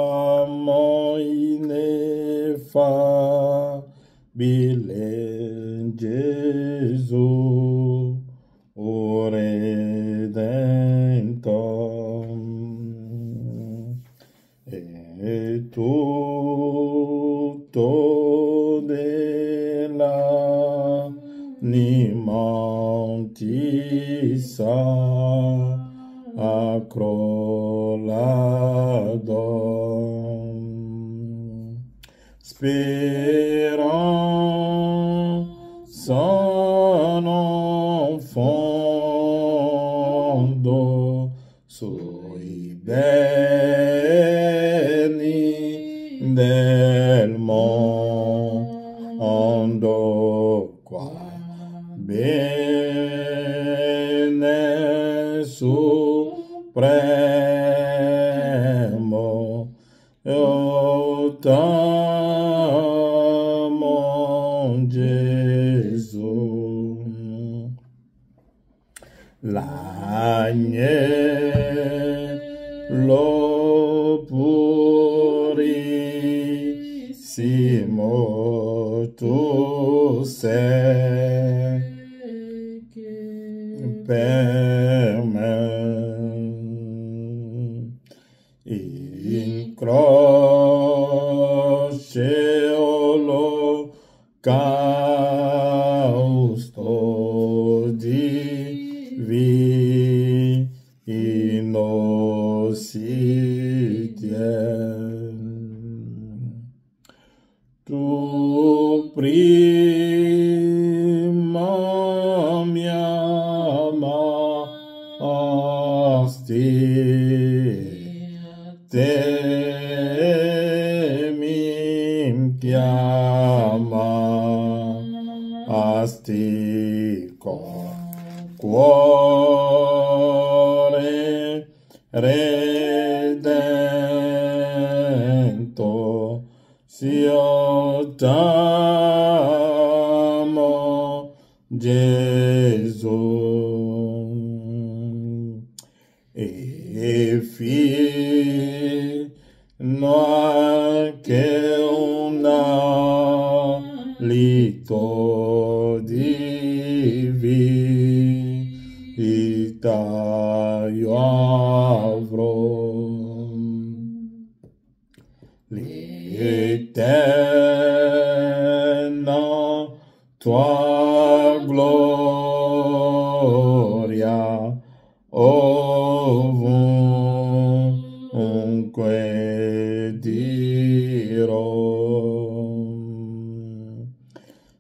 Amo ineffabile Gesù, o Redentor, e tutto dell'anima ti accrollado, speranza non fondo sui beni del mondo qua. Bene supremo, io t'amo Gesù. L'agnello purissimo tu sei per me. In croce olocausto divino si tien. Tu prima mi amasti, te mi chiamasti con cuore redento, io t'amo Gesù, e fino a che un alito di vita io avrò, l'eterna tua gloria ovunque dirò.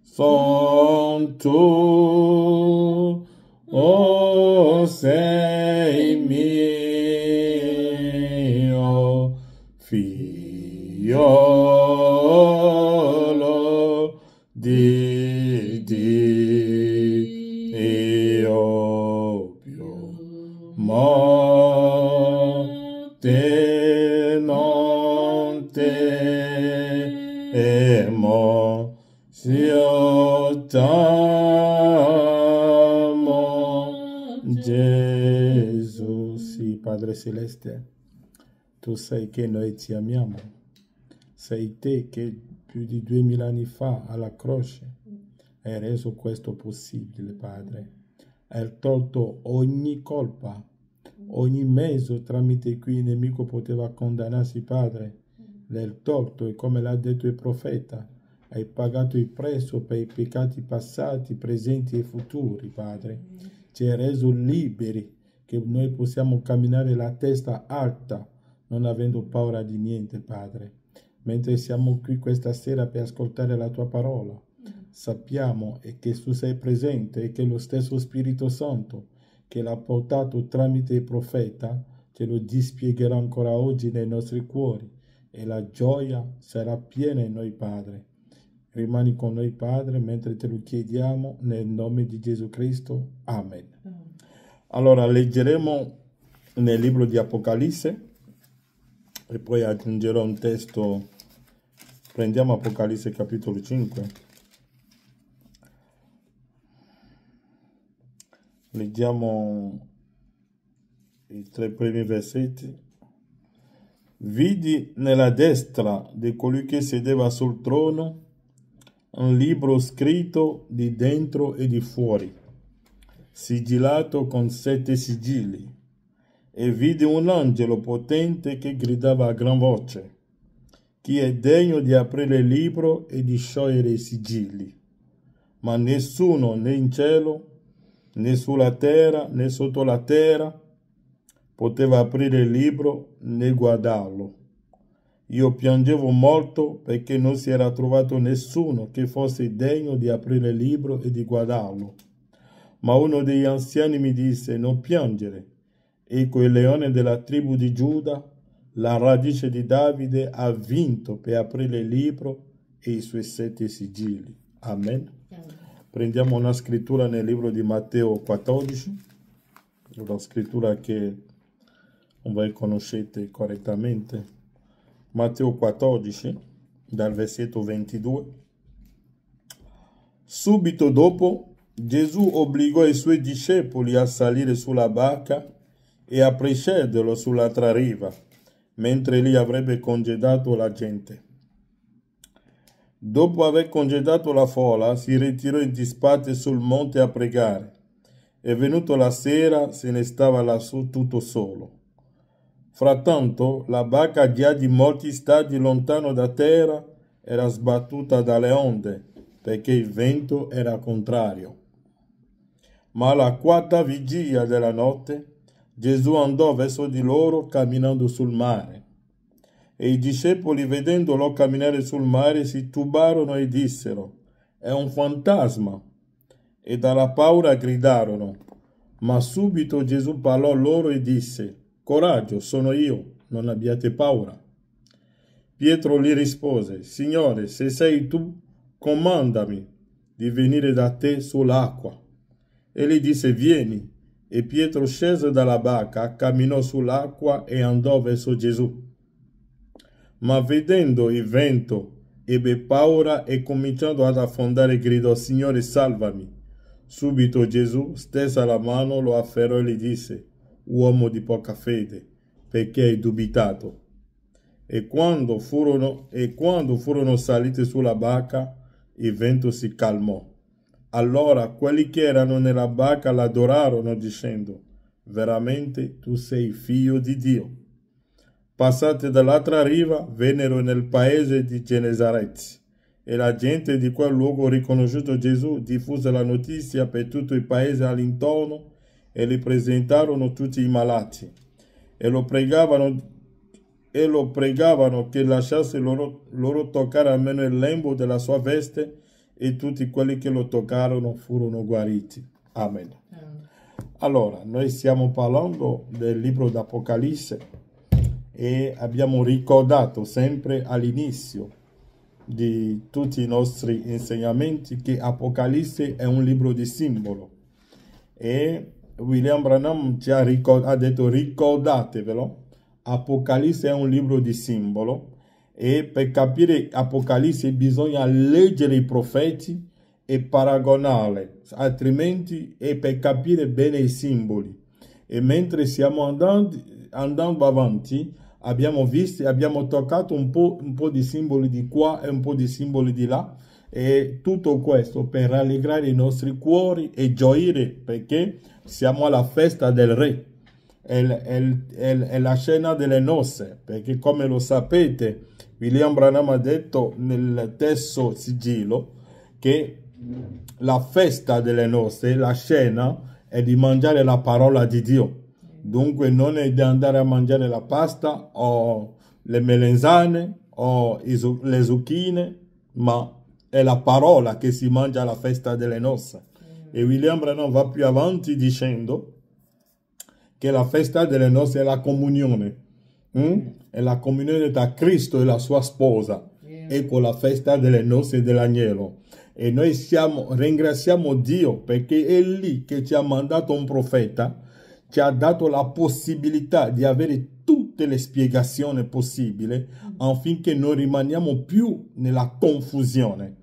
Son tu, oh, sei mio figliolo di Dio, più morte non temo, io t'amo Gesù. Sì, Padre Celeste, tu sai che noi ti amiamo, sei te che più di 2000 anni fa alla croce hai reso questo possibile, Padre. Hai tolto ogni colpa, ogni mezzo tramite cui il nemico poteva condannarsi, Padre. L'hai tolto, e come l'ha detto il profeta, hai pagato il prezzo per i peccati passati, presenti e futuri, Padre. Ci hai reso liberi, che noi possiamo camminare la testa alta, non avendo paura di niente, Padre. Mentre siamo qui questa sera per ascoltare la tua parola, sappiamo che tu sei presente e che lo stesso Spirito Santo che l'ha portato tramite il profeta ce lo dispiegherà ancora oggi nei nostri cuori, e la gioia sarà piena in noi, Padre. Rimani con noi, Padre, mentre te lo chiediamo nel nome di Gesù Cristo. Amen. Allora, leggeremo nel libro di Apocalisse e poi aggiungerò un testo. Prendiamo Apocalisse capitolo 5. Leggiamo i 3 primi versetti. vidi nella destra di colui che sedeva sul trono un libro scritto di dentro e di fuori, sigillato con 7 sigilli, e vidi un angelo potente che gridava a gran voce: chi è degno di aprire il libro e di sciogliere i sigilli? Ma nessuno, né in cielo, né sulla terra, né sotto la terra, poteva aprire il libro né guardarlo. Io piangevo molto perché non si era trovato nessuno che fosse degno di aprire il libro e di guardarlo. Ma uno degli anziani mi disse: non piangere, ecco il leone della tribù di Giuda, la radice di Davide, ha vinto per aprire il libro e i suoi 7 sigilli. Amen. Prendiamo una scrittura nel libro di Matteo 14, una scrittura che voi conoscete correttamente. Matteo 14, dal versetto 22. Subito dopo, Gesù obbligò i suoi discepoli a salire sulla barca e a precederlo sull'altra riva, mentre lì avrebbe congedato la gente. Dopo aver congedato la folla, si ritirò in disparte sul monte a pregare, e venuto la sera se ne stava lassù tutto solo. Frattanto la barca, già di molti stadi lontano da terra, era sbattuta dalle onde, perché il vento era contrario. Ma alla 4ª vigilia della notte, Gesù andò verso di loro camminando sul mare. E i discepoli, vedendolo camminare sul mare, si turbarono e dissero: è un fantasma. E dalla paura gridarono. Ma subito Gesù parlò loro e disse: coraggio, sono io, non abbiate paura. Pietro gli rispose: Signore, se sei tu, comandami di venire da te sull'acqua. Egli disse: vieni. E Pietro scese dalla barca, camminò sull'acqua e andò verso Gesù. Ma vedendo il vento, ebbe paura e, cominciando ad affondare, gridò: Signore, salvami. Subito Gesù stesa la mano, lo afferrò e gli disse: uomo di poca fede, perché hai dubitato? E quando furono saliti sulla barca, il vento si calmò. Allora quelli che erano nella barca l'adorarono dicendo: veramente tu sei figlio di Dio. Passate dall'altra riva, vennero nel paese di Genesaret, e la gente di quel luogo, riconosciuto Gesù, diffuse la notizia per tutto il paese all'intorno, e li presentarono tutti i malati, e lo pregavano che lasciasse loro toccare almeno il lembo della sua veste, e tutti quelli che lo toccarono furono guariti. Amen. Allora, noi stiamo parlando del libro d'Apocalisse e abbiamo ricordato sempre all'inizio di tutti i nostri insegnamenti che Apocalisse è un libro di simbolo, e William Branham ci ha detto: ricordatevelo, Apocalisse è un libro di simbolo, e per capire Apocalisse bisogna leggere i profeti e paragonarle, altrimenti, e per capire bene i simboli. E mentre stiamo andando avanti, abbiamo toccato un po' di simboli di qua e un po' di simboli di là, e tutto questo per rallegrare i nostri cuori e gioire, perché siamo alla festa del Re. È la scena delle nozze, perché come lo sapete, William Branham ha detto nel terzo sigillo che la festa delle nozze, la scena, è di mangiare la parola di Dio. Dunque non è di andare a mangiare la pasta o le melenzane o le zucchine, ma è la parola che si mangia alla festa delle nozze. E William Branham va più avanti dicendo che la festa delle nozze è la comunione. È la comunione tra Cristo e la sua sposa. Ecco la festa delle nozze dell'agnello. E noi ringraziamo Dio perché è lì che ci ha mandato un profeta, ci ha dato la possibilità di avere tutte le spiegazioni possibili, affinché non rimaniamo più nella confusione.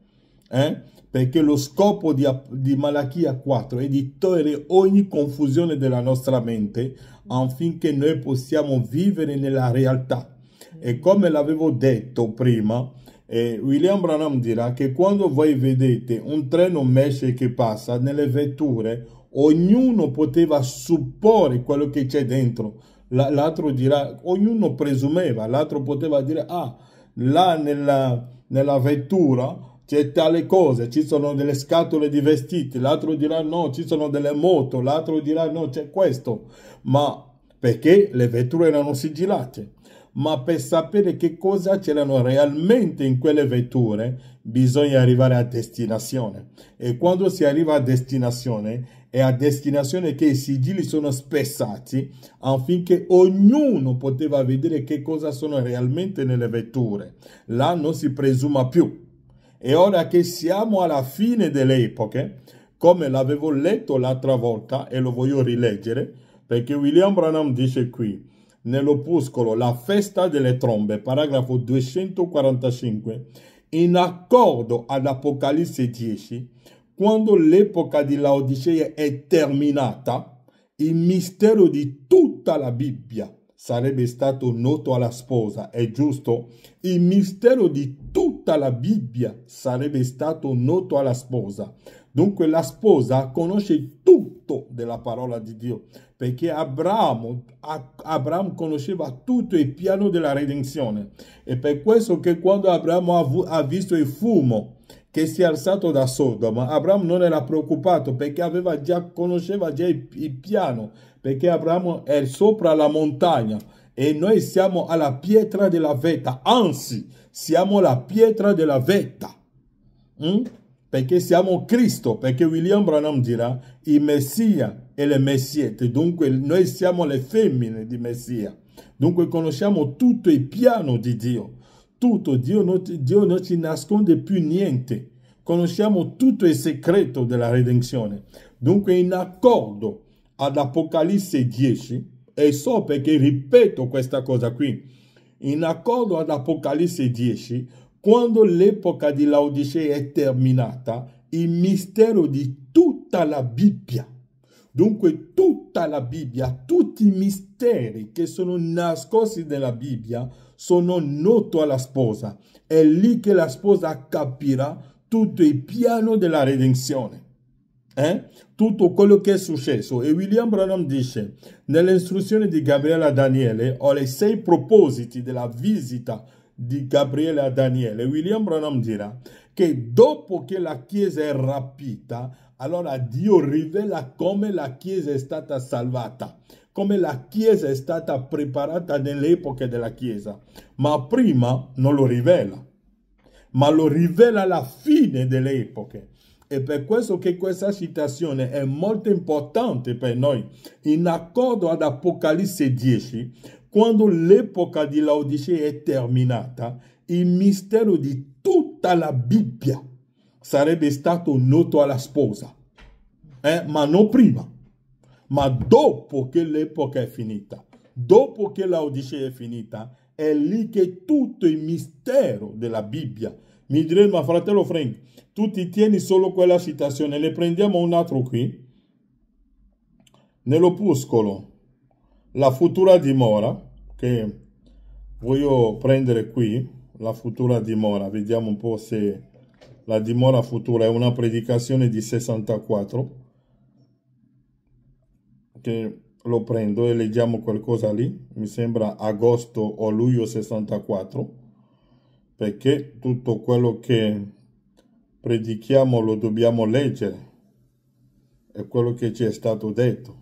Perché lo scopo di Malachia 4 è di togliere ogni confusione della nostra mente, affinché noi possiamo vivere nella realtà. E come l'avevo detto prima, William Branham dirà che quando voi vedete un treno Mesce che passa nelle vetture, ognuno poteva supporre quello che c'è dentro. L'altro dirà, ognuno presumeva, l'altro poteva dire, ah, là nella vettura c'è tale cosa, ci sono delle scatole di vestiti, l'altro dirà no, ci sono delle moto, l'altro dirà no, c'è questo, ma perché le vetture erano sigillate. Ma per sapere che cosa c'erano realmente in quelle vetture, bisogna arrivare a destinazione. E quando si arriva a destinazione, è a destinazione che i sigilli sono spessati affinché ognuno poteva vedere che cosa sono realmente nelle vetture. Là non si presuma più. E ora che siamo alla fine delle epoche, come l'avevo letto l'altra volta e lo voglio rileggere, perché William Branham dice qui, nell'opuscolo La festa delle trombe, paragrafo 245, in accordo ad Apocalisse 10, quando l'epoca di Laodicea è terminata, il mistero di tutta la Bibbia sarebbe stato noto alla sposa, è giusto? Il mistero di tutta la Bibbia sarebbe stato noto alla sposa. Dunque la sposa conosce tutto della parola di Dio, perché Abramo conosceva tutto il piano della redenzione. E per questo che quando Abramo ha visto il fumo che si è alzato da Sodoma, Abramo non era preoccupato perché conosceva già il piano, perché Abramo è sopra la montagna e noi siamo alla pietra della vetta, anzi siamo la pietra della vetta, perché siamo Cristo, perché William Branham dirà il Messia e le Messiette, dunque noi siamo le femmine di Messia, dunque conosciamo tutto il piano di Dio. Tutto, Dio non ci nasconde più niente. Conosciamo tutto il segreto della redenzione. Dunque in accordo ad Apocalisse 10, e so perché ripeto questa cosa qui, in accordo ad Apocalisse 10, quando l'epoca di Laodicea è terminata, il mistero di tutta la Bibbia, dunque tutta la Bibbia, tutti i misteri che sono nascosti nella Bibbia sono noti alla sposa. È lì che la sposa capirà tutto il piano della redenzione. Tutto quello che è successo. E William Branham dice, nelle istruzioni di Gabriele a Daniele, o le 6 propositi della visita di Gabriele a Daniele, William Branham dirà che dopo che la Chiesa è rapita, allora Dio rivela come la Chiesa è stata salvata, come la Chiesa è stata preparata nelle epoche della Chiesa. Ma prima non lo rivela, ma lo rivela alla fine delle epoche. E per questo che questa citazione è molto importante per noi. In accordo ad Apocalisse 10, quando l'epoca di Laodicea è terminata, il mistero di tutta la Bibbia sarebbe stato noto alla sposa. Ma non prima, ma dopo che l'epoca è finita, dopo che Laodicea è finita, è lì che tutto il mistero della Bibbia. Mi direi, ma fratello Frank, tu ti tieni solo quella citazione, ne prendiamo un altro qui. Nell'opuscolo La futura dimora, che voglio prendere qui, la futura dimora, vediamo un po' se la dimora futura è una predicazione di 64, che lo prendo e leggiamo qualcosa lì, mi sembra agosto o luglio 64, perché tutto quello che predichiamo lo dobbiamo leggere, è quello che ci è stato detto.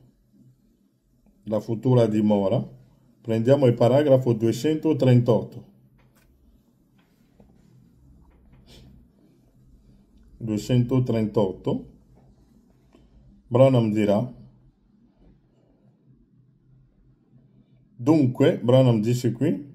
La futura dimora, prendiamo il paragrafo 238. 238, Branham dirà, dunque, Branham dice qui,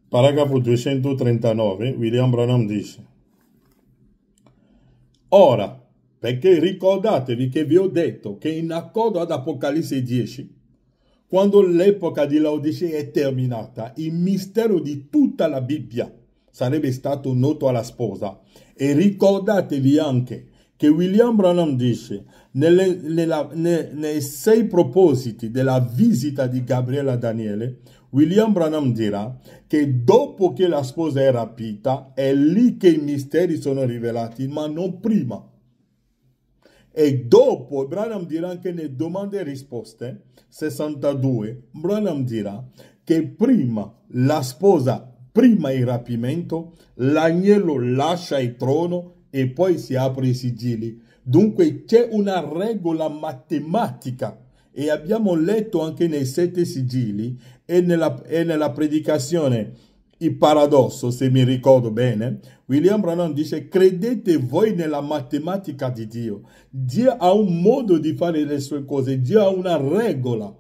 paragrafo 239, William Branham dice, ora, perché ricordatevi che vi ho detto che in accordo ad Apocalisse 10, quando l'epoca di Laodicea è terminata, il mistero di tutta la Bibbia sarebbe stato noto alla sposa. E ricordatevi anche che William Branham dice, nei 6 propositi della visita di Gabriele a Daniele, William Branham dirà che dopo che la sposa è rapita, è lì che i misteri sono rivelati, ma non prima. E dopo, Branham dirà anche nelle domande e risposte, 62, Branham dirà che prima la sposa, prima il rapimento, l'agnello lascia il trono e poi si apre i sigilli. Dunque c'è una regola matematica e abbiamo letto anche nei 7 sigilli e nella predicazione il paradosso, se mi ricordo bene, William Branham dice: credete voi nella matematica di Dio. Dio ha un modo di fare le sue cose, Dio ha una regola.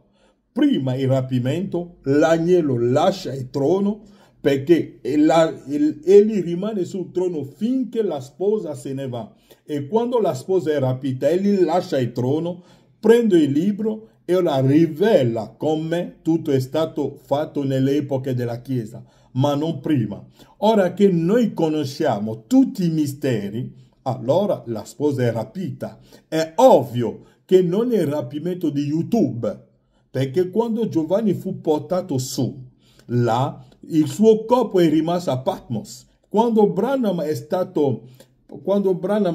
Prima il rapimento, l'agnello lascia il trono, perché egli rimane sul trono finché la sposa se ne va. E quando la sposa è rapita, egli lascia il trono, prende il libro e la rivela come tutto è stato fatto nelle epoche della Chiesa, ma non prima. Ora che noi conosciamo tutti i misteri, allora la sposa è rapita. È ovvio che non è il rapimento di YouTube, perché quando Giovanni fu portato su, là, il suo corpo è rimasto a Patmos. Quando Branham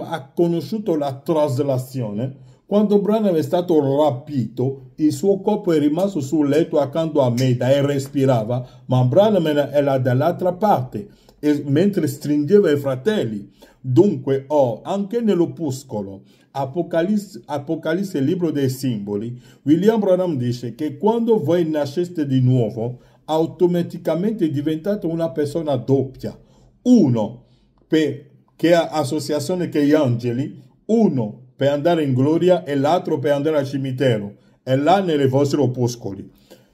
ha conosciuto la traslazione, quando Branham è stato rapito, il suo corpo è rimasto sul letto accanto a Meda e respirava, ma Branham era dall'altra parte, mentre stringeva i fratelli. Dunque, anche nell'opuscolo, Apocalisse, il libro dei simboli, William Branham dice che quando voi nasceste di nuovo, automaticamente diventate una persona doppia. Uno che ha associazione con gli angeli, uno per andare in gloria e l'altro per andare al cimitero. È là nelle vostre opuscoli.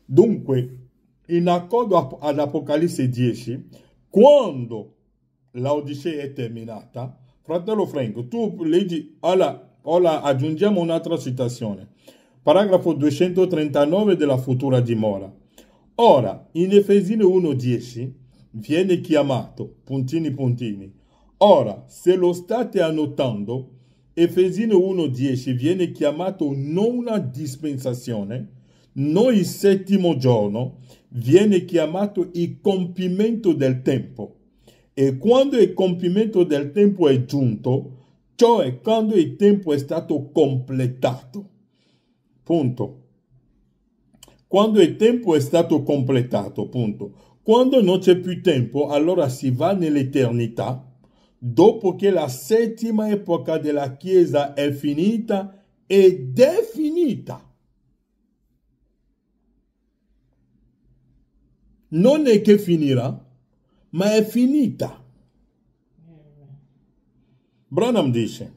Dunque, in accordo ad Apocalisse 10, quando l'Odissea è terminata, fratello Franco, tu leggi, ora aggiungiamo un'altra citazione. Paragrafo 239 della futura dimora. Ora, in Efesini 1:10 viene chiamato, puntini puntini. Ora, se lo state annotando, Efesini 1:10 viene chiamato non una dispensazione, non il 7° giorno, viene chiamato il compimento del tempo. E quando il compimento del tempo è giunto, cioè quando il tempo è stato completato. Punto. Quando il tempo è stato completato, punto. Quando non c'è più tempo, allora si va nell'eternità, dopo che la 7ª epoca della Chiesa è finita ed è finita. Non è che finirà, ma è finita. Branham dice: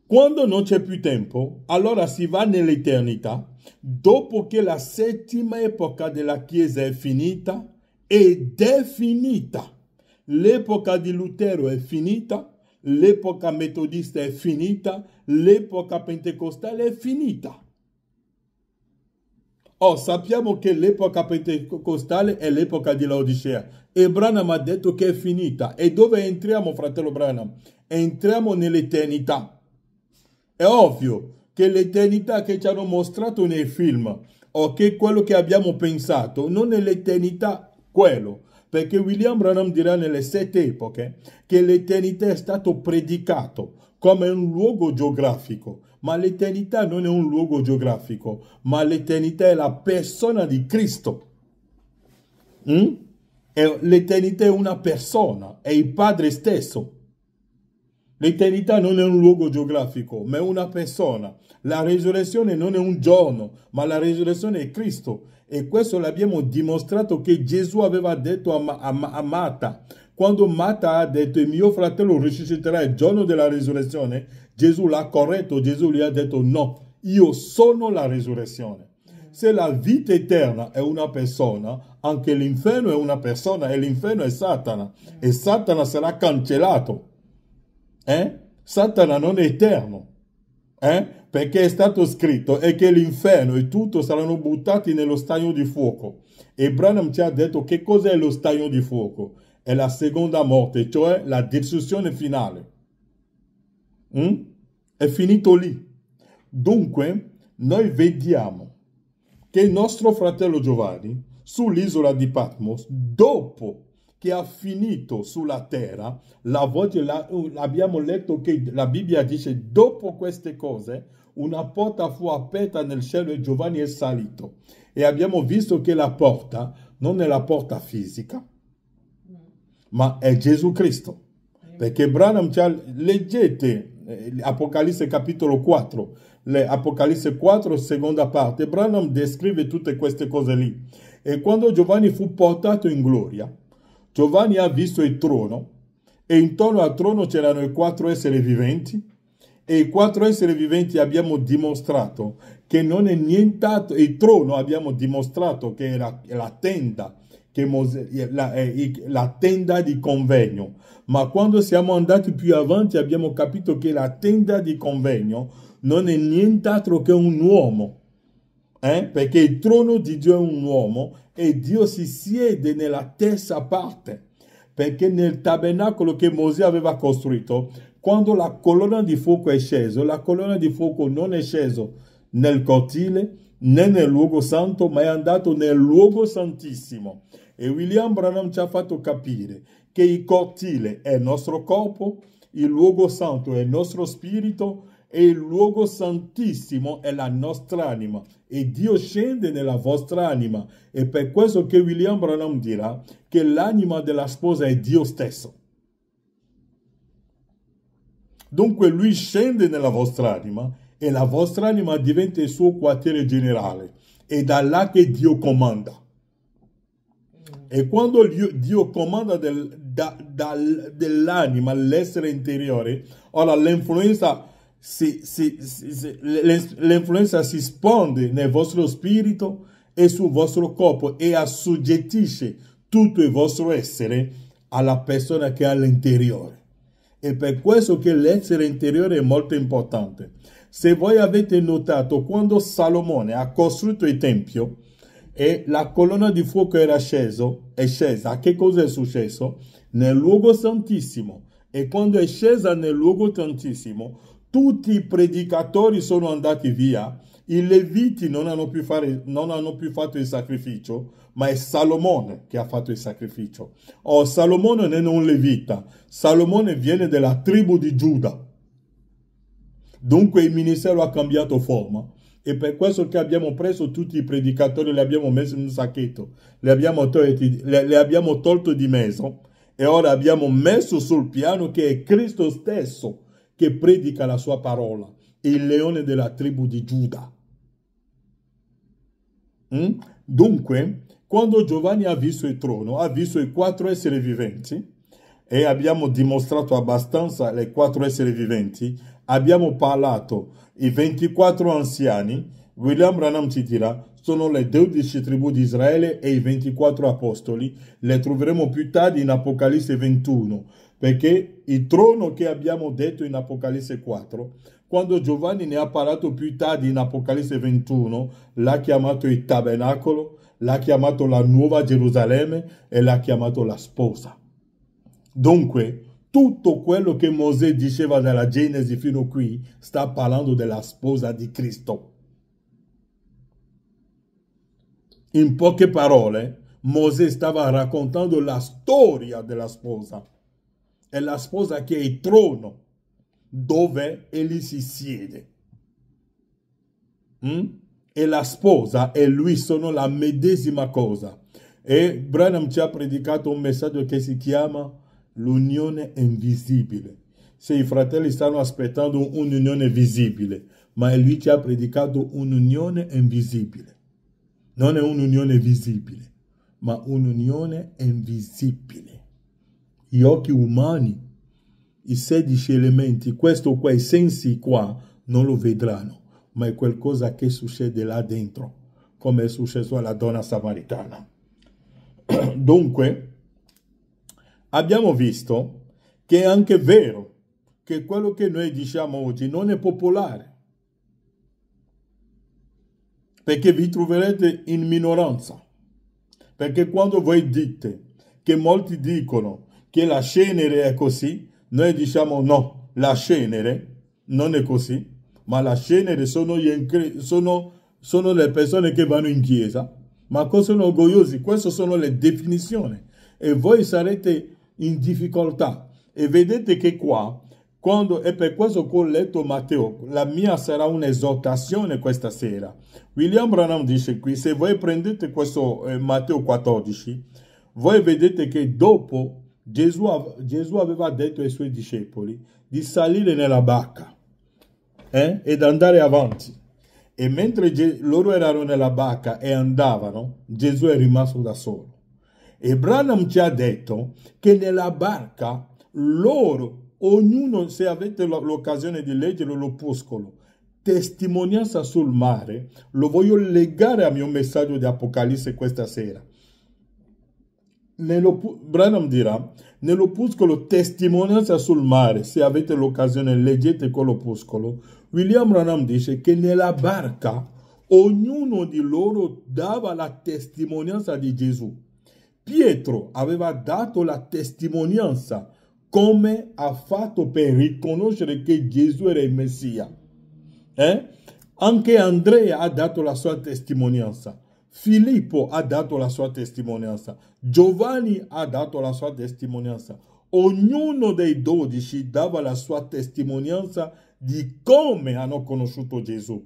quando non c'è più tempo, allora si va nell'eternità, dopo che la 7ª epoca della Chiesa è finita ed è finita. L'epoca di Lutero è finita, l'epoca metodista è finita, l'epoca pentecostale è finita. Sappiamo che l'epoca pentecostale è l'epoca di Laodicea e Branham ha detto che è finita. E dove entriamo, fratello Branham? Entriamo nell'eternità. È ovvio che l'eternità che ci hanno mostrato nei film o che quello che abbiamo pensato non è l'eternità quello, perché William Branham dirà nelle 7 epoche che l'eternità è stato predicato come un luogo geografico, ma l'eternità non è un luogo geografico, ma l'eternità è la persona di Cristo. L'eternità è una persona, è il Padre stesso. L'eternità non è un luogo geografico, ma è una persona. La resurrezione non è un giorno, ma la resurrezione è Cristo. E questo l'abbiamo dimostrato che Gesù aveva detto a Marta. Quando Marta ha detto: il mio fratello risusciterà il giorno della resurrezione, Gesù l'ha corretto. Gesù gli ha detto: no, io sono la resurrezione. Se la vita eterna è una persona, anche l'inferno è una persona e l'inferno è Satana. E Satana sarà cancellato. Satana non è eterno. Perché è stato scritto e che l'inferno e tutto saranno buttati nello stagno di fuoco. E Branham ci ha detto che cos'è lo stagno di fuoco. è la seconda morte, cioè la distruzione finale. È finito lì. Dunque, noi vediamo che il nostro fratello Giovanni, sull'isola di Patmos, dopo che ha finito sulla terra, abbiamo letto che la Bibbia dice, dopo queste cose, una porta fu aperta nel cielo e Giovanni è salito. E abbiamo visto che la porta non è la porta fisica, ma è Gesù Cristo. Perché Branham, leggete Apocalisse capitolo 4, Apocalisse 4, seconda parte, Branham descrive tutte queste cose lì. E quando Giovanni fu portato in gloria, Giovanni ha visto il trono e intorno al trono c'erano i 4 esseri viventi e i 4 esseri viventi abbiamo dimostrato che non è nient'altro, il trono abbiamo dimostrato che era la tenda, la tenda di convegno, ma quando siamo andati più avanti abbiamo capito che la tenda di convegno non è nient'altro che un uomo, perché il trono di Dio è un uomo e Dio si siede nella terza parte, perché nel tabernacolo che Mosè aveva costruito, quando la colonna di fuoco è scesa, la colonna di fuoco non è scesa nel cortile né nel luogo santo, ma è andato nel luogo santissimo. E William Branham ci ha fatto capire che il cortile è il nostro corpo, il luogo santo è il nostro spirito e il luogo santissimo è la nostra anima. E Dio scende nella vostra anima. E per questo che William Branham dirà che l'anima della sposa è Dio stesso. Dunque lui scende nella vostra anima e la vostra anima diventa il suo quartiere generale. È da là che Dio comanda. E quando Dio comanda dell'anima, l'essere interiore, ora l'influenza si spande nel vostro spirito e sul vostro corpo e assoggettisce tutto il vostro essere alla persona che è all'interiore. E per questo che l'essere interiore è molto importante. Se voi avete notato, quando Salomone ha costruito il Tempio e la colonna di fuoco è scesa, che cosa è successo? Nel luogo santissimo. E quando è scesa nel luogo santissimo, tutti i predicatori sono andati via, i leviti non hanno più fatto il sacrificio, ma è Salomone che ha fatto il sacrificio. Salomone non è un levita, Salomone viene dalla tribù di Giuda. Dunque il ministero ha cambiato forma. E per questo che abbiamo preso tutti i predicatori, li abbiamo messi in un sacchetto, li abbiamo tolto di mezzo e ora abbiamo messo sul piano che è Cristo stesso che predica la sua parola, il leone della tribù di Giuda. Dunque, quando Giovanni ha visto il trono, ha visto i 4 esseri viventi e abbiamo dimostrato abbastanza le 4 esseri viventi, abbiamo parlato i 24 anziani, William Branham ci dirà, sono le 12 tribù di Israele e i 24 apostoli, le troveremo più tardi in Apocalisse 21, perché il trono che abbiamo detto in Apocalisse 4, quando Giovanni ne ha parlato più tardi in Apocalisse 21, l'ha chiamato il tabernacolo, l'ha chiamato la nuova Gerusalemme e l'ha chiamato la sposa. Dunque, tutto quello che Mosè diceva dalla Genesi fino a qui sta parlando della sposa di Cristo. In poche parole, Mosè stava raccontando la storia della sposa. È la sposa che è il trono dove egli si siede. E la sposa e lui sono la medesima cosa. E Branham ci ha predicato un messaggio che si chiama l'unione invisibile. Se i fratelli stanno aspettando un'unione visibile, ma lui ci ha predicato un'unione invisibile. Non è un'unione visibile, ma un'unione invisibile. Gli occhi umani, i 16 elementi, quei sensi qua non lo vedranno, ma è qualcosa che succede là dentro, come è successo alla donna samaritana. Dunque, abbiamo visto che è anche vero che quello che noi diciamo oggi non è popolare, perché vi troverete in minoranza. Perché quando voi dite che molti dicono che la cenere è così, noi diciamo no, la cenere non è così, ma la cenere sono le persone che vanno in chiesa, ma cosa sono orgogliosi? Queste sono le definizioni e voi sarete in difficoltà e vedete che qua, è per questo che ho letto Matteo, la mia sarà un'esortazione questa sera. William Branham dice qui, se voi prendete questo Matteo 14, voi vedete che dopo Gesù aveva detto ai suoi discepoli di salire nella barca ed andare avanti. E mentre loro erano nella barca e andavano, Gesù è rimasto da solo. E Branham ci ha detto che nella barca loro, ognuno, se avete l'occasione di leggere l'opuscolo, testimonianza sul mare, lo voglio legare al mio messaggio di Apocalisse questa sera. Branham dirà, nell'opuscolo testimonianza sul mare, se avete l'occasione leggete quell'opuscolo, William Branham dice che nella barca ognuno di loro dava la testimonianza di Gesù. Pietro aveva dato la testimonianza come ha fatto per riconoscere che Gesù era il Messia. Anche Andrea ha dato la sua testimonianza. Filippo ha dato la sua testimonianza. Giovanni ha dato la sua testimonianza. Ognuno dei 12 dava la sua testimonianza di come hanno conosciuto Gesù.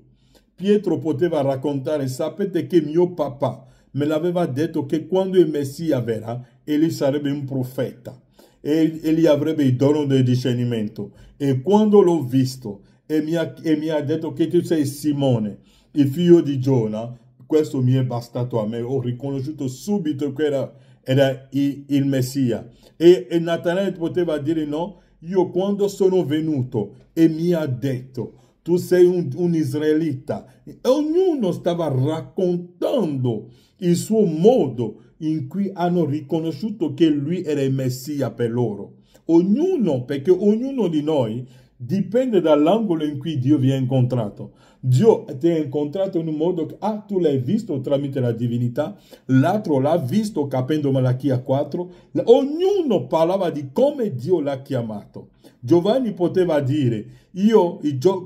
Pietro poteva raccontare, sapete che mio papà me l'aveva detto che quando il Messia verrà, egli sarebbe un profeta e egli avrebbe il dono del discernimento. E quando l'ho visto e mi ha detto che tu sei Simone, il figlio di Giona, questo mi è bastato a me. Ho riconosciuto subito che era il Messia. E Natanaele poteva dire no, io quando sono venuto e mi ha detto tu sei un israelita, e ognuno stava raccontando il suo modo in cui hanno riconosciuto che lui era il Messia per loro. Ognuno, perché ognuno di noi dipende dall'angolo in cui Dio vi ha incontrato. Dio ti ha incontrato in un modo che tu l'hai visto tramite la divinità, l'altro l'ha visto capendo Malachia 4, ognuno parlava di come Dio l'ha chiamato. Giovanni poteva dire, io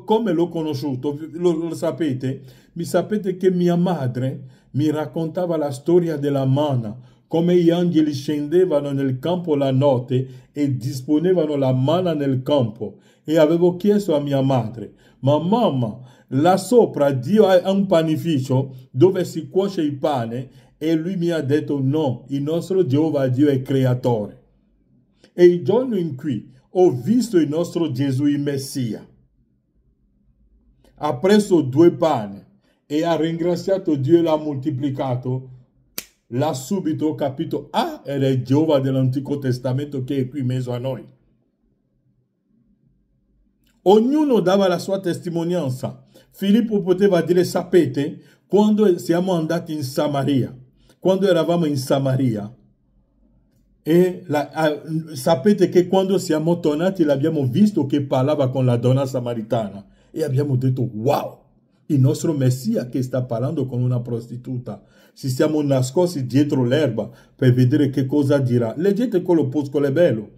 come l'ho conosciuto, lo sapete? Mi sapete che mia madre mi raccontava la storia della manna, come gli angeli scendevano nel campo la notte e disponevano la manna nel campo. E avevo chiesto a mia madre, ma mamma, là sopra Dio ha un panificio dove si cuoce il pane? E lui mi ha detto no, il nostro Geova Dio è creatore. E il giorno in cui ho visto il nostro Gesù, il Messia, ha preso 2 pani e ha ringraziato Dio e l'ha moltiplicato, là subito ho capito, era il Geova dell'Antico Testamento che è qui in mezzo a noi. Ognuno dava la sua testimonianza. Filippo poteva dire, sapete, quando siamo andati in Samaria, quando eravamo in Samaria, sapete che quando siamo tornati l'abbiamo visto che parlava con la donna samaritana e abbiamo detto, wow, il nostro Messia che sta parlando con una prostituta. Ci siamo nascosti dietro l'erba per vedere che cosa dirà. Leggete quell'opuscolo, è bello.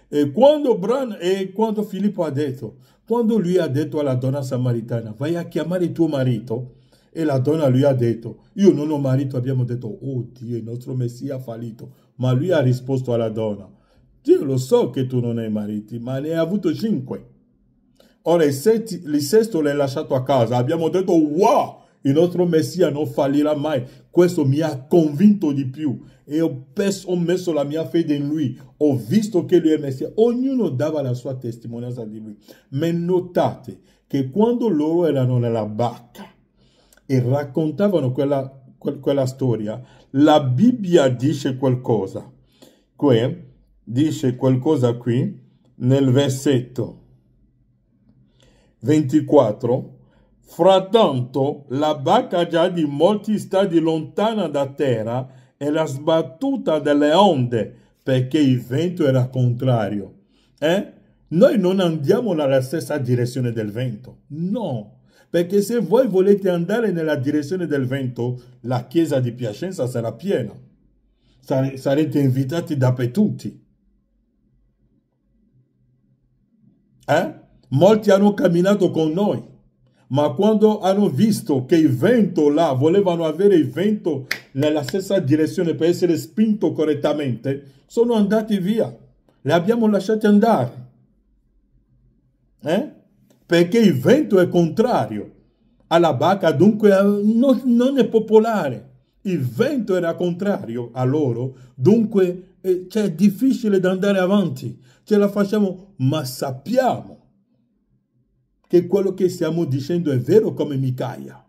E quando Filippo ha detto, quando lui ha detto alla donna samaritana, vai a chiamare tuo marito, e la donna lui ha detto, io non ho marito, abbiamo detto, oh Dio, il nostro Messia ha fallito. Ma lui ha risposto alla donna, Dio lo so che tu non hai mariti, ma ne hai avuto 5. Ora il sesto l'hai lasciato a casa, abbiamo detto, wow, il nostro Messia non fallirà mai. Questo mi ha convinto di più e ho messo la mia fede in lui, ho visto che lui è Messia. Ognuno dava la sua testimonianza di lui. Ma notate che quando loro erano nella barca e raccontavano quella storia, la Bibbia dice qualcosa. Dice qualcosa qui nel versetto 24. Frattanto la barca già di molti stadi lontana da terra era sbattuta dalle onde perché il vento era contrario. Noi non andiamo nella stessa direzione del vento. No. Perché se voi volete andare nella direzione del vento, la chiesa di Piacenza sarà piena. sarete invitati dappertutto. Molti hanno camminato con noi, ma quando hanno visto che il vento là, volevano avere il vento nella stessa direzione per essere spinto correttamente, sono andati via. Li abbiamo lasciati andare. Perché il vento è contrario alla barca, dunque non è popolare. Il vento era contrario a loro, dunque è difficile da andare avanti. Ce la facciamo, ma sappiamo che quello che stiamo dicendo è vero come Micaia.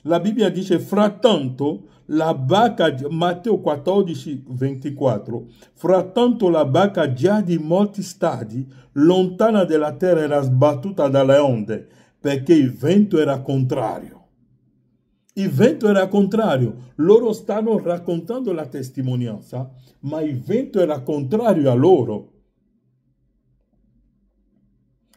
La Bibbia dice, frattanto la barca, Matteo 14, 24, frattanto la barca già di molti stadi, lontana dalla terra, era sbattuta dalle onde, perché il vento era contrario. Il vento era contrario. Loro stanno raccontando la testimonianza, ma il vento era contrario a loro.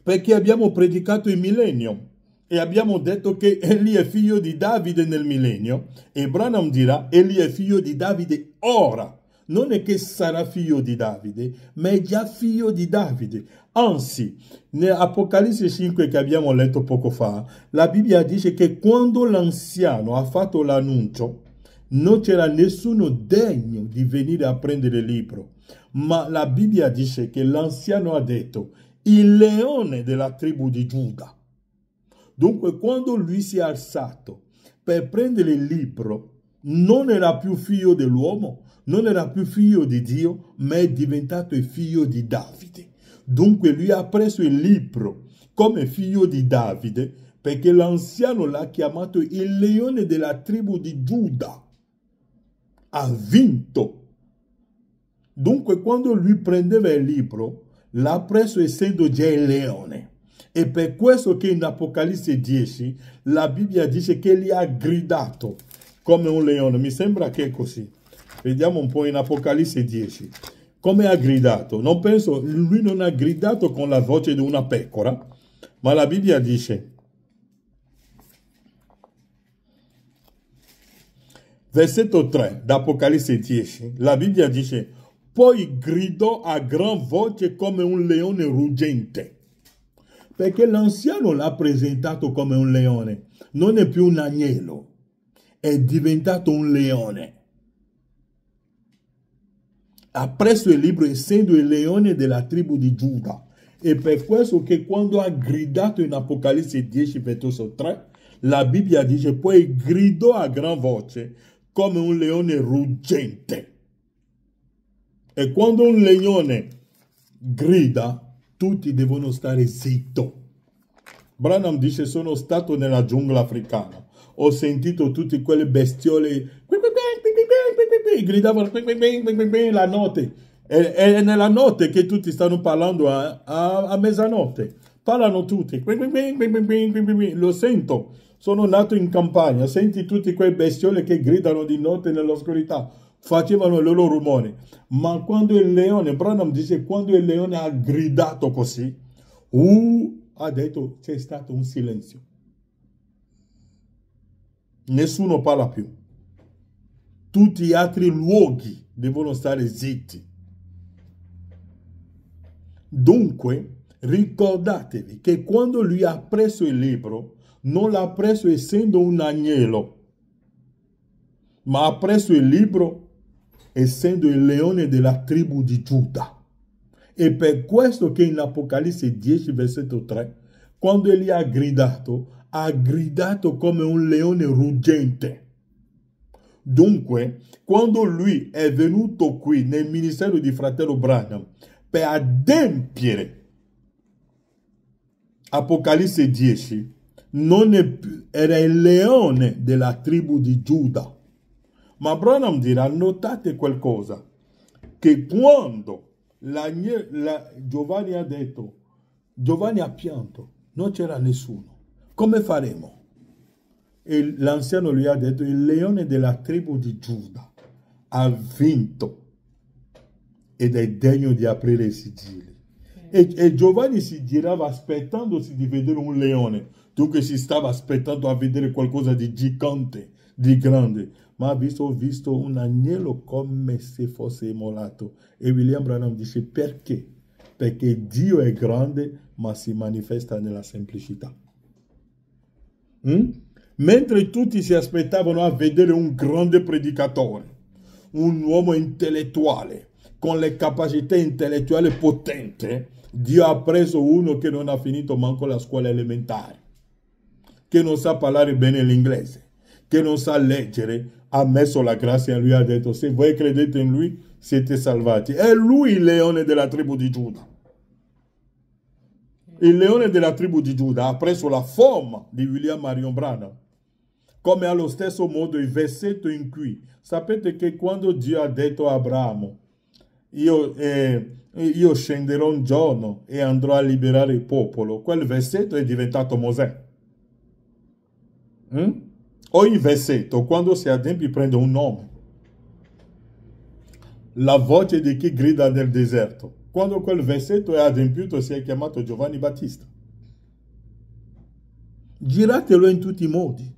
Perché abbiamo predicato il millennio e abbiamo detto che Egli è figlio di Davide nel millennio, e Branham dirà Egli è figlio di Davide ora. Non è che sarà figlio di Davide, ma è già figlio di Davide. Anzi, nell'Apocalisse 5 che abbiamo letto poco fa, la Bibbia dice che quando l'anziano ha fatto l'annuncio, non c'era nessuno degno di venire a prendere il libro. Ma la Bibbia dice che l'anziano ha detto, il leone della tribù di Giuda. Dunque, quando lui si è alzato per prendere il libro, non era più figlio dell'uomo, non era più figlio di Dio, ma è diventato il figlio di Davide. Dunque, lui ha preso il libro come figlio di Davide, perché l'anziano l'ha chiamato il leone della tribù di Giuda. Ha vinto. Dunque, quando lui prendeva il libro, l'ha preso essendo già il leone. E per questo che in Apocalisse 10 la Bibbia dice che gli ha gridato come un leone. Mi sembra che è così. Vediamo un po' in Apocalisse 10. Come ha gridato? Non penso, lui non ha gridato con la voce di una pecora, ma la Bibbia dice, versetto 3 d'Apocalisse 10, la Bibbia dice, poi gridò a gran voce come un leone ruggente. Perché l'anziano l'ha presentato come un leone. Non è più un agnello. È diventato un leone. Ha preso il libro essendo il leone della tribù di Giuda. E per questo che quando ha gridato in Apocalisse 10, versetto 3, la Bibbia dice, poi gridò a gran voce come un leone ruggente. E quando un leone grida, tutti devono stare zitti. Branham dice, sono stato nella giungla africana. Ho sentito tutte quelle bestiole gridavano la notte. È nella notte che tutti stanno parlando a mezzanotte. Parlano tutti. Lo sento. Sono nato in campagna. Senti tutti quei bestiole che gridano di notte nell'oscurità. Facevano il loro rumore. Ma quando il leone, Branham dice, quando il leone ha gridato così, ha detto, c'è stato un silenzio. Nessuno parla più. Tutti gli altri luoghi devono stare zitti. Dunque, ricordatevi che quando lui ha preso il libro, non l'ha preso essendo un agnello, ma ha preso il libro essendo il leone della tribù di Giuda. E per questo che in Apocalisse 10, versetto 3, quando egli ha gridato come un leone ruggente. Dunque, quando lui è venuto qui nel ministero di fratello Branham per adempiere Apocalisse 10, era il leone della tribù di Giuda. Ma Branham dirà, notate qualcosa, che quando Giovanni ha detto, Giovanni ha pianto, non c'era nessuno, come faremo? E l'anziano gli ha detto, il leone della tribù di Giuda ha vinto ed è degno di aprire i sigilli. E Giovanni si girava aspettandosi di vedere un leone, dunque si stava aspettando a vedere qualcosa di gigante, di grande, ma ha visto un agnello come se fosse immolato. E William Branham dice perché? Perché Dio è grande, ma si manifesta nella semplicità. Mentre tutti si aspettavano a vedere un grande predicatore, un uomo intellettuale, con le capacità intellettuali potenti, Dio ha preso uno che non ha finito manco la scuola elementare, che non sa parlare bene l'inglese, che non sa leggere, ha messo la grazia in lui, ha detto se voi credete in lui siete salvati. È lui il leone della tribù di Giuda. Il leone della tribù di Giuda ha preso la forma di William Marion Branham, come allo stesso modo il versetto in cui, sapete che quando Dio ha detto a Abramo, io scenderò un giorno e andrò a liberare il popolo, quel versetto è diventato Mosè. Ogni versetto, quando si adempie, prende un nome. La voce di chi grida nel deserto. Quando quel versetto è adempiuto, si è chiamato Giovanni Battista. Giratelo in tutti i modi.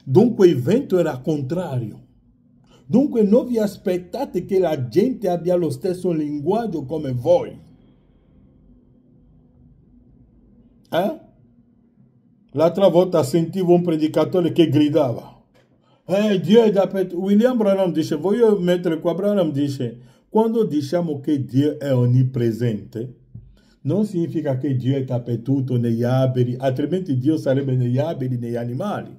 Dunque il vento era contrario. Dunque non vi aspettate che la gente abbia lo stesso linguaggio come voi. L'altra volta sentivo un predicatore che gridava. Dio è dappertutto. William Branham dice, voglio mettere qua, Branham dice, quando diciamo che Dio è onnipresente, non significa che Dio è dappertutto negli alberi, altrimenti Dio sarebbe negli alberi, negli animali.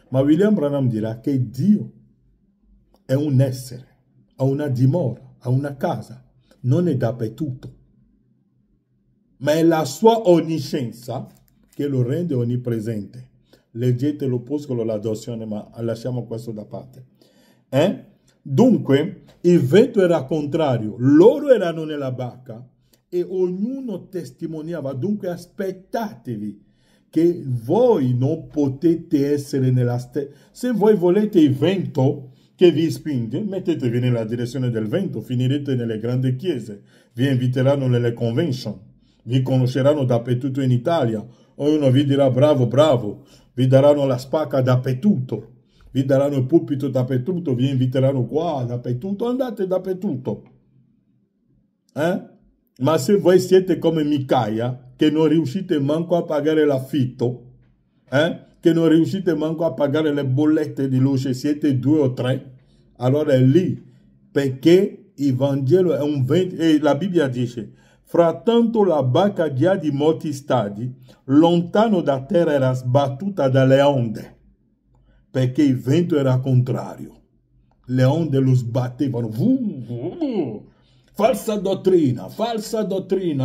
Ma William Branham dirà che Dio è un essere, ha una dimora, ha una casa, non è dappertutto. Ma è la sua onniscienza che lo rende onnipresente. Leggete l'opuscolo l'adozione, ma lasciamo questo da parte. Dunque, il vento era contrario, loro erano nella barca e ognuno testimoniava. Dunque aspettatevi che voi non potete essere nella stessa. Se voi volete il vento che vi spinge, mettetevi nella direzione del vento, finirete nelle grandi chiese, vi inviteranno nelle convention, vi conosceranno dappertutto in Italia, ognuno vi dirà bravo, bravo, vi daranno la spacca dappertutto, vi daranno il pulpito dappertutto, vi inviteranno qua, dappertutto, andate dappertutto. Ma se voi siete come Micaia, che non riuscite manco a pagare l'affitto, che non riuscite manco a pagare le bollette di luce, siete 2 o 3, allora è lì, perché il Vangelo è un vento, e la Bibbia dice, frattanto la barca già di molti stadi, lontano da terra era sbattuta dalle onde, perché il vento era contrario. Le onde lo sbattevano. Falsa dottrina,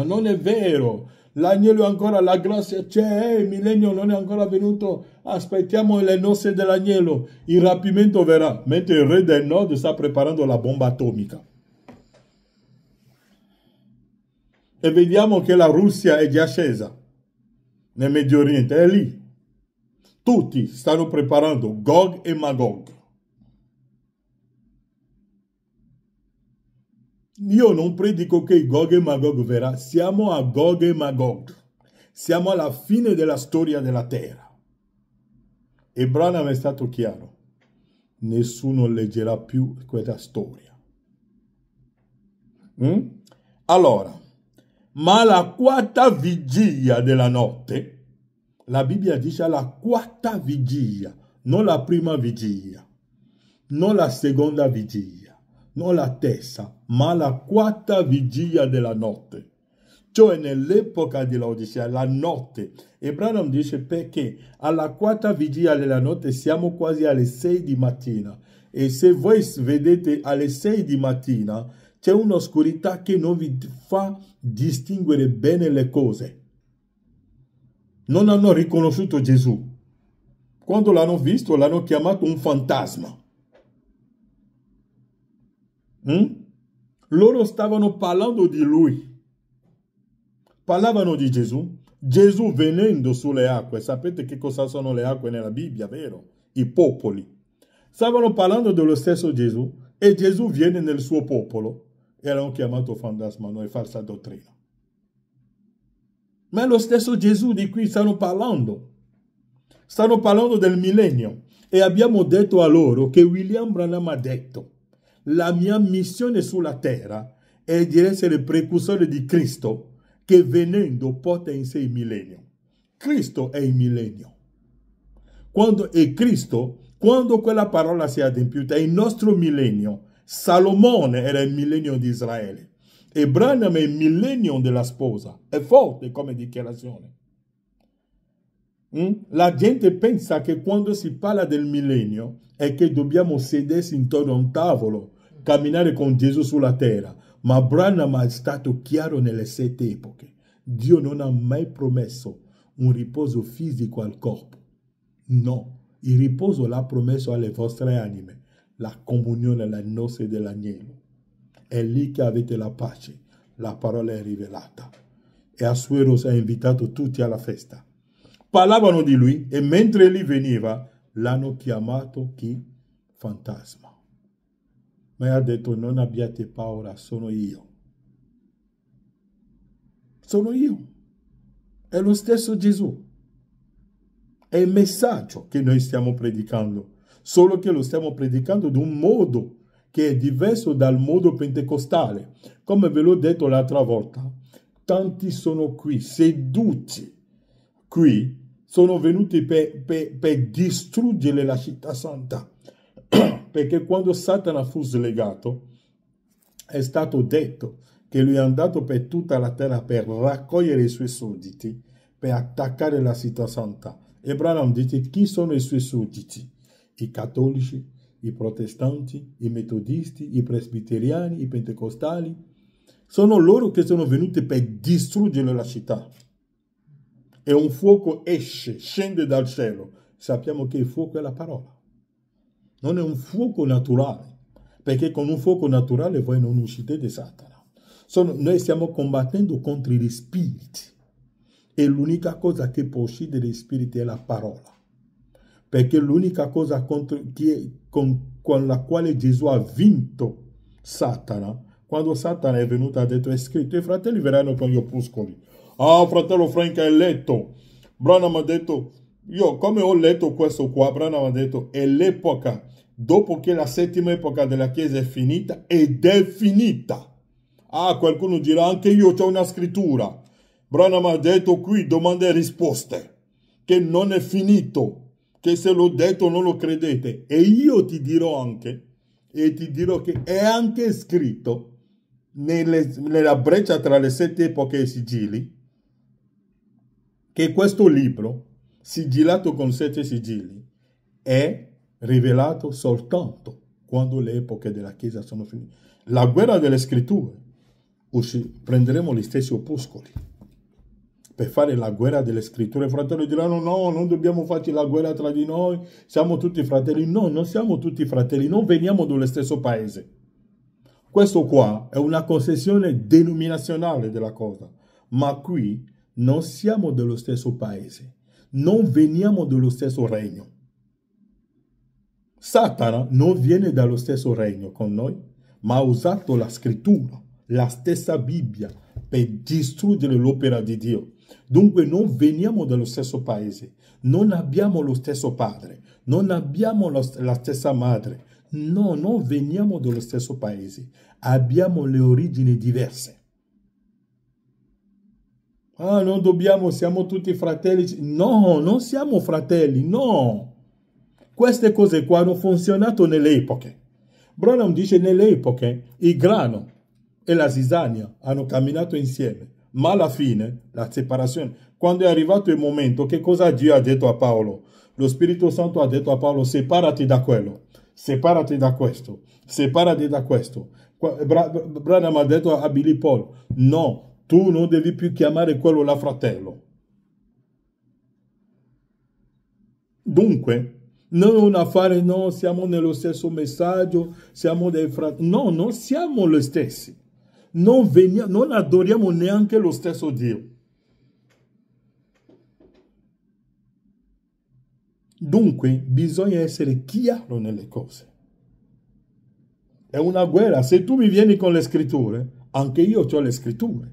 non è vero. L'agnello ancora, la grazia c'è, il millennio non è ancora venuto, aspettiamo le nozze dell'agnello, il rapimento verrà, mentre il re del nord sta preparando la bomba atomica. E vediamo che la Russia è già scesa nel Medio Oriente, è lì. Tutti stanno preparando Gog e Magog. Io non predico che Gog e Magog verrà, siamo a Gog e Magog. Siamo alla fine della storia della terra. E Branham è stato chiaro. Nessuno leggerà più quella storia. Allora, ma alla quarta vigilia della notte, la Bibbia dice alla quarta vigilia, non la prima vigilia, non la seconda vigilia, non la terza, ma la quarta vigilia della notte. Cioè nell'epoca della Odissea, la notte. E Branham dice perché alla quarta vigilia della notte siamo quasi alle 6 di mattina. E se voi vedete alle 6 di mattina, c'è un'oscurità che non vi fa distinguere bene le cose. Non hanno riconosciuto Gesù. Quando l'hanno visto, l'hanno chiamato un fantasma. Loro stavano parlando di lui. Parlavano di Gesù. Gesù venendo sulle acque. Sapete che cosa sono le acque nella Bibbia, vero? I popoli. Stavano parlando dello stesso Gesù e Gesù viene nel suo popolo. E l'hanno chiamato fantasma, non è falsa dottrina. Ma è lo stesso Gesù di cui stanno parlando. Stanno parlando del millennio. E abbiamo detto a loro che William Branham ha detto: la mia missione sulla terra è di essere il precursore di Cristo, che venendo porta in sé il millennio. Cristo è il millennio. Quando è Cristo, quando quella parola si è adempiuta, è il nostro millennio. Salomone era il millennio di Israele. E Branham è il millennio della sposa. È forte come dichiarazione. La gente pensa che quando si parla del millennio è che dobbiamo sedersi intorno a un tavolo, camminare con Gesù sulla terra. Ma Branham è stato chiaro nelle 7 epoche. Dio non ha mai promesso un riposo fisico al corpo. No, il riposo l'ha promesso alle vostre anime, la comunione alle nozze dell'agnello. È lì che avete la pace, la parola è rivelata. E Assuerus ha invitato tutti alla festa. Parlavano di lui e mentre egli veniva l'hanno chiamato chi? Fantasma. Ma ha detto: non abbiate paura, sono io. Sono io. È lo stesso Gesù. È il messaggio che noi stiamo predicando, solo che lo stiamo predicando di un modo che è diverso dal modo pentecostale. Come ve l'ho detto l'altra volta, tanti sono qui, seduti qui, sono venuti per distruggere la città santa. Perché quando Satana fu slegato, è stato detto che lui è andato per tutta la terra per raccogliere i suoi sudditi, per attaccare la città santa. E Branham dice: chi sono i suoi sudditi? I cattolici, i protestanti, i metodisti, i presbiteriani, i pentecostali. Sono loro che sono venuti per distruggere la città. E un fuoco esce, scende dal cielo. Sappiamo che il fuoco è la parola. Non è un fuoco naturale, perché con un fuoco naturale voi non uscite di Satana. Noi stiamo combattendo contro gli spiriti. E l'unica cosa che può uccidere gli spiriti è la parola. Perché l'unica cosa con la quale Gesù ha vinto Satana, quando Satana è venuto, ha detto: è scritto, i fratelli verranno con gli opuscoli. Ah, fratello Frank, hai letto? Branham ha detto: io come ho letto questo qua, Branham ha detto: è l'epoca, dopo che la 7ª epoca della Chiesa è finita, ed è finita. Ah, qualcuno dirà: anche io ho una scrittura. Branham ha detto qui, domande e risposte, che non è finito, che se l'ho detto non lo credete. E io ti dirò anche, e ti dirò che è anche scritto nella breccia tra le 7 epoche e i sigilli, che questo libro, sigillato con 7 sigilli, è rivelato soltanto quando le epoche della Chiesa sono finite. La guerra delle scritture, prenderemo gli stessi opuscoli per fare la guerra delle scritture. I fratelli diranno: no, non dobbiamo farci la guerra tra di noi, siamo tutti fratelli. No, non siamo tutti fratelli, non veniamo dallo stesso paese. Questo qua è una concessione denominazionale della cosa, ma qui non siamo dello stesso paese, non veniamo dallo stesso regno. Satana non viene dallo stesso regno con noi, ma ha usato la scrittura, la stessa Bibbia, per distruggere l'opera di Dio. Dunque non veniamo dallo stesso paese, non abbiamo lo stesso padre, non abbiamo la stessa madre. No, non veniamo dallo stesso paese, abbiamo le origini diverse. Ah, non dobbiamo, siamo tutti fratelli. No, non siamo fratelli, no. Queste cose qua hanno funzionato nelle epoche. Branham dice: nelle epoche il grano e la zizzania hanno camminato insieme, ma alla fine la separazione, quando è arrivato il momento, che cosa Dio ha detto a Paolo? Lo Spirito Santo ha detto a Paolo: separati da quello, separati da questo, separati da questo. Branham ha detto a Billy Paul: no, tu non devi più chiamare quello là fratello. Dunque, non un affare, no, siamo nello stesso messaggio, siamo dei fratelli. No, non siamo lo stessi. Non adoriamo neanche lo stesso Dio. Dunque, bisogna essere chiaro nelle cose. È una guerra. Se tu mi vieni con le scritture, anche io ho le scritture.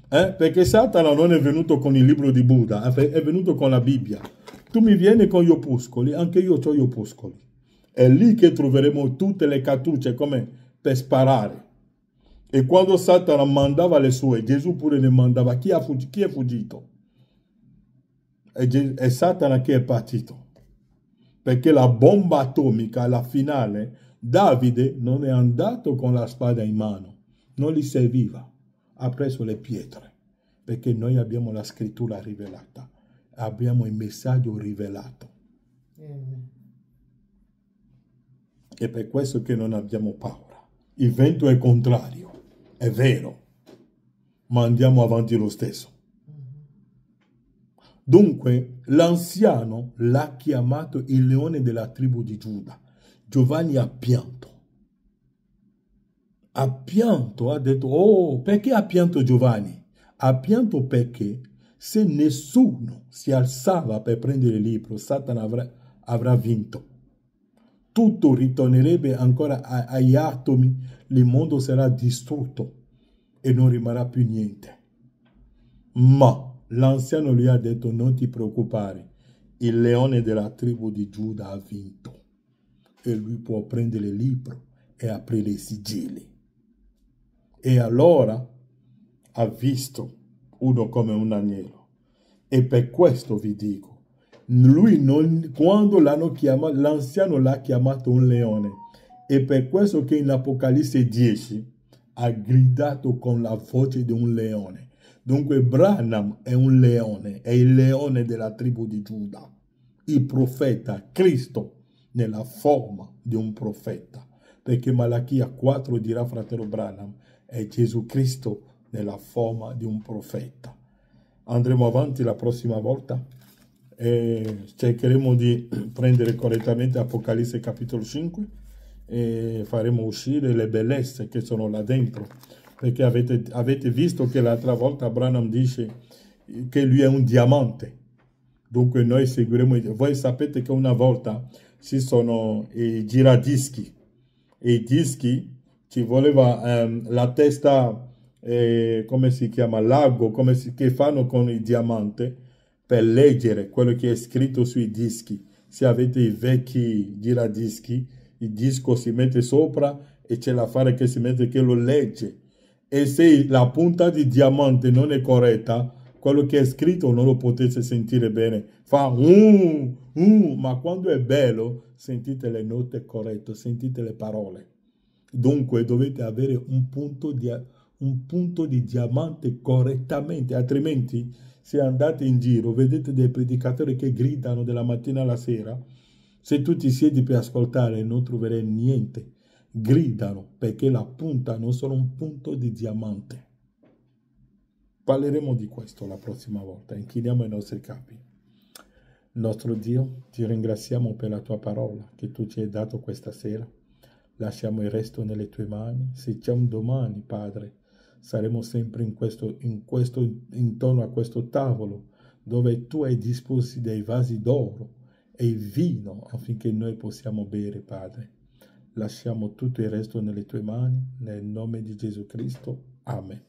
Perché Satana non è venuto con il libro di Buddha, è venuto con la Bibbia. Tu mi vieni con gli opuscoli, anche io ho gli opuscoli. È lì che troveremo tutte le cartucce come per sparare. E quando Satana mandava le sue, Gesù pure le mandava. Chi è fuggito? È Satana che è partito. Perché la bomba atomica, alla finale, Davide non è andato con la spada in mano. Non gli serviva. Ha preso le pietre. Perché noi abbiamo la scrittura rivelata. Abbiamo il messaggio rivelato. È per questo che non abbiamo paura. Il vento è contrario. È vero. Ma andiamo avanti lo stesso. Dunque, l'anziano l'ha chiamato il leone della tribù di Giuda. Giovanni ha pianto. Ha pianto, ha detto, oh, perché ha pianto Giovanni? Ha pianto perché se nessuno si alzava per prendere il libro, Satana avrà vinto. Tutto ritornerebbe ancora agli atomi, il mondo sarà distrutto e non rimarrà più niente. Ma l'anziano gli ha detto, non ti preoccupare, il leone della tribù di Giuda ha vinto e lui può prendere il libro e aprire i sigilli. E allora ha visto uno come un agnello. E per questo vi dico, lui non, quando l'hanno chiamato, l'anziano l'ha chiamato un leone. E per questo che in Apocalisse 10 ha gridato con la voce di un leone. Dunque Branham è un leone, è il leone della tribù di Giuda, il profeta, Cristo nella forma di un profeta, perché Malachia 4 dirà, fratello Branham, è Gesù Cristo nella forma di un profeta. Andremo avanti la prossima volta e cercheremo di prendere correttamente Apocalisse capitolo 5 e faremo uscire le bellezze che sono là dentro. Perché avete visto che l'altra volta Branham dice che lui è un diamante. Dunque noi seguiremo. Voi sapete che una volta ci sono i giradischi. E i dischi ci voleva la testa, come si chiama, l'ago, che fanno con il diamante per leggere quello che è scritto sui dischi. Se avete i vecchi giradischi, il disco si mette sopra e c'è l'affare che si mette che lo legge. E se la punta di diamante non è corretta, quello che è scritto non lo potete sentire bene. Fa ma quando è bello, sentite le note corrette, sentite le parole. Dunque dovete avere un punto di diamante correttamente, altrimenti se andate in giro, vedete dei predicatori che gridano dalla mattina alla sera, se tu ti siedi per ascoltare non troverai niente. Gridano perché la punta non sono un punto di diamante. Parleremo di questo la prossima volta. Inchiniamo i nostri capi. Nostro Dio, ti ringraziamo per la tua parola che tu ci hai dato questa sera. Lasciamo il resto nelle tue mani. Se c'è un domani, Padre, saremo sempre intorno a questo tavolo dove tu hai disposti dei vasi d'oro e il vino affinché noi possiamo bere, Padre. Lasciamo tutto il resto nelle tue mani, nel nome di Gesù Cristo. Amen.